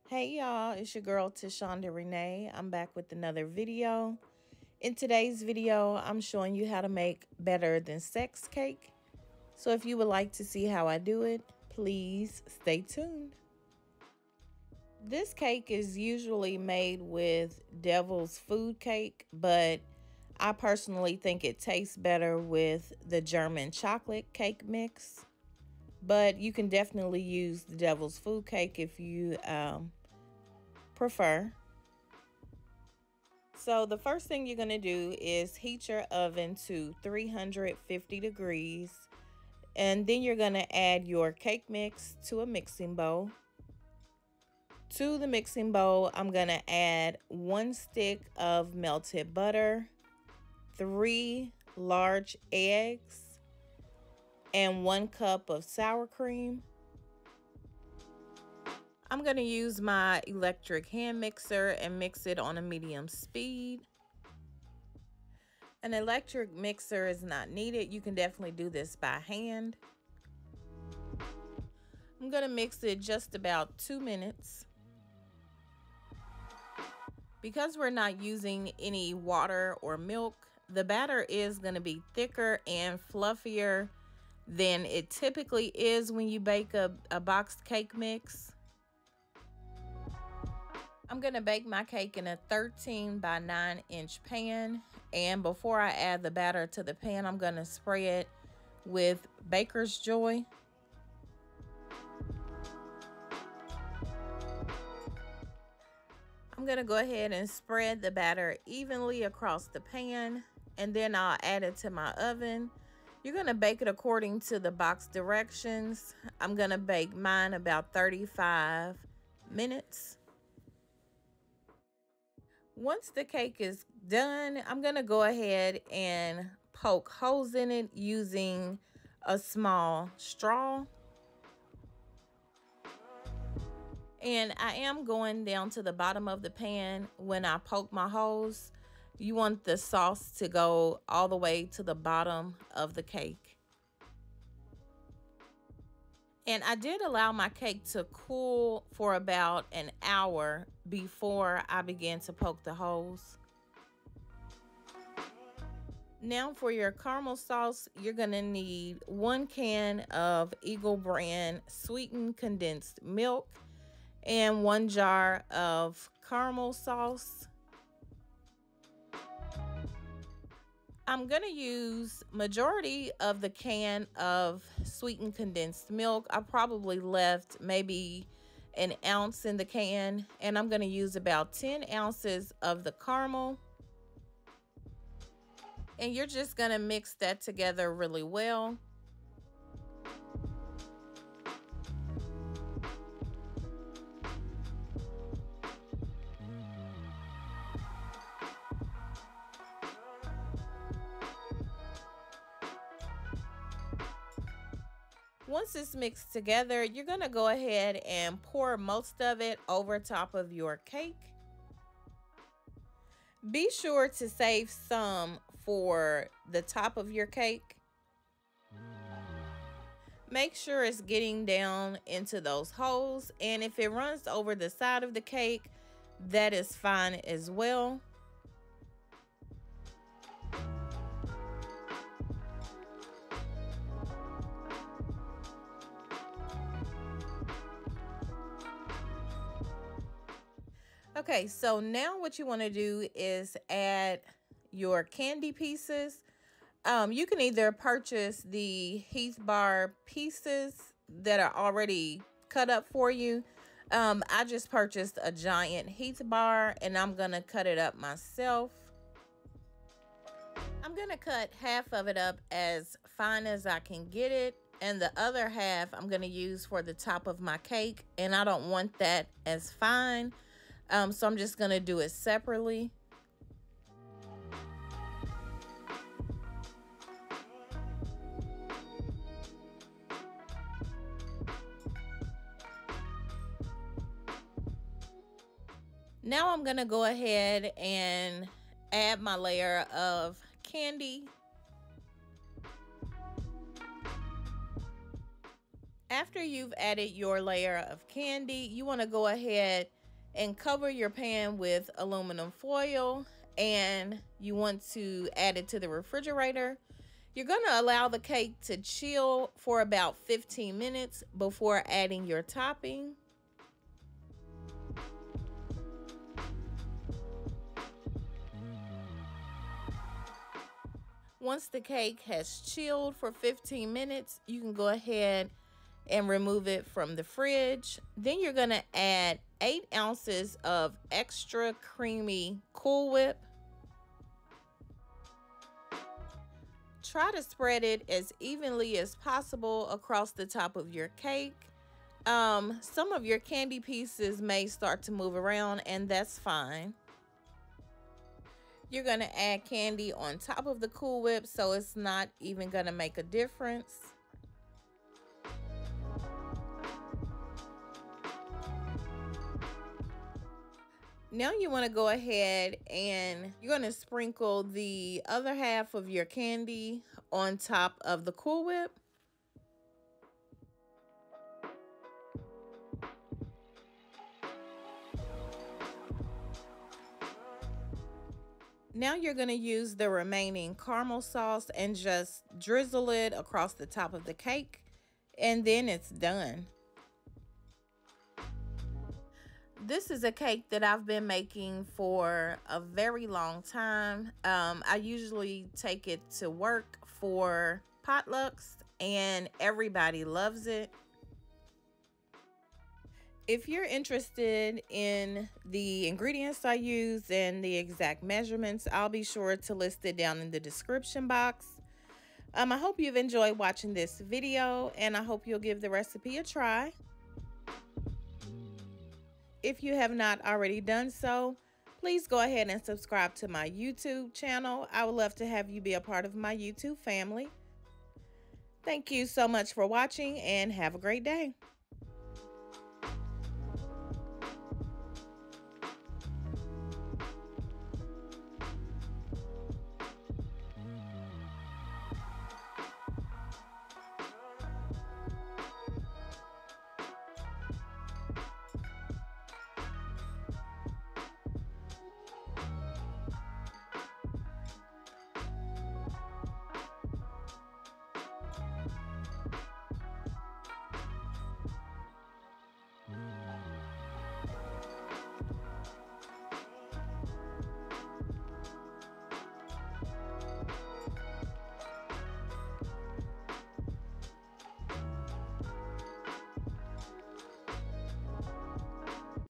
Hey y'all, it's your girl Tashondarenae. I'm back with another video. In today's video, I'm showing you how to make Betterthansex cake. So if you would like to see how I do it, please stay tuned. This cake is usually made with devil's food cake, but I personally think it tastes better with the German chocolate cake mix. But you can definitely use the devil's food cake if you prefer. So the first thing you're going to do is heat your oven to 350 degrees. And then you're going to add your cake mix to a mixing bowl. To the mixing bowl, I'm going to add 1 stick of melted butter, 3 large eggs, and 1 cup of sour cream. I'm going to use my electric hand mixer and mix it on a medium speed. An electric mixer is not needed. You can definitely do this by hand. I'm going to mix it just about 2 minutes. Because we're not using any water or milk, the batter is going to be thicker and fluffier than it typically is when you bake a boxed cake mix. I'm going to bake my cake in a 13 by 9 inch pan, and before I add the batter to the pan, I'm going to spray it with Baker's Joy. I'm going to go ahead and spread the batter evenly across the pan, and then I'll add it to my oven. You're going to bake it according to the box directions. I'm going to bake mine about 35 minutes. Once the cake is done, I'm going to go ahead and poke holes in it using a small straw. And I am going down to the bottom of the pan when I poke my holes. You want the sauce to go all the way to the bottom of the cake. And I did allow my cake to cool for about an hour before I began to poke the holes. Now for your caramel sauce, you're gonna need 1 can of Eagle brand sweetened condensed milk and 1 jar of caramel sauce. I'm gonna use majority of the can of sweetened condensed milk. I probably left maybe an ounce in the can, and I'm gonna use about 10 ounces of the caramel. And you're just gonna mix that together really well. Once it's mixed together, you're gonna go ahead and pour most of it over top of your cake. Be sure to save some for the top of your cake. Make sure it's getting down into those holes, and if it runs over the side of the cake, that is fine as well. Okay, so now what you want to do is add your candy pieces. You can either purchase the Heath Bar pieces that are already cut up for you. I just purchased a giant Heath Bar, and I'm going to cut it up myself. I'm going to cut half of it up as fine as I can get it, and the other half I'm going to use for the top of my cake, and I don't want that as fine. So I'm just going to do it separately. Now I'm going to go ahead and add my layer of candy. After you've added your layer of candy, you want to go ahead and cover your pan with aluminum foil, and you want to add it to the refrigerator. You're going to allow the cake to chill for about 15 minutes before adding your topping. Once the cake has chilled for 15 minutes, you can go ahead and remove it from the fridge. Then you're going to add 8 ounces of extra creamy Cool Whip. Try to spread it as evenly as possible across the top of your cake. Some of your candy pieces may start to move around, and that's fine. You're going to add candy on top of the Cool Whip, so it's not even going to make a difference. Now you want to go ahead and you're going to sprinkle the other half of your candy on top of the Cool Whip. Now you're going to use the remaining caramel sauce and just drizzle it across the top of the cake, and then it's done. This is a cake that I've been making for a very long time. I usually take it to work for potlucks, and everybody loves it. If you're interested in the ingredients I use and the exact measurements, I'll be sure to list it down in the description box. I hope you've enjoyed watching this video, and I hope you'll give the recipe a try. If you have not already done so, please go ahead and subscribe to my YouTube channel. I would love to have you be a part of my YouTube family. Thank you so much for watching, and have a great day.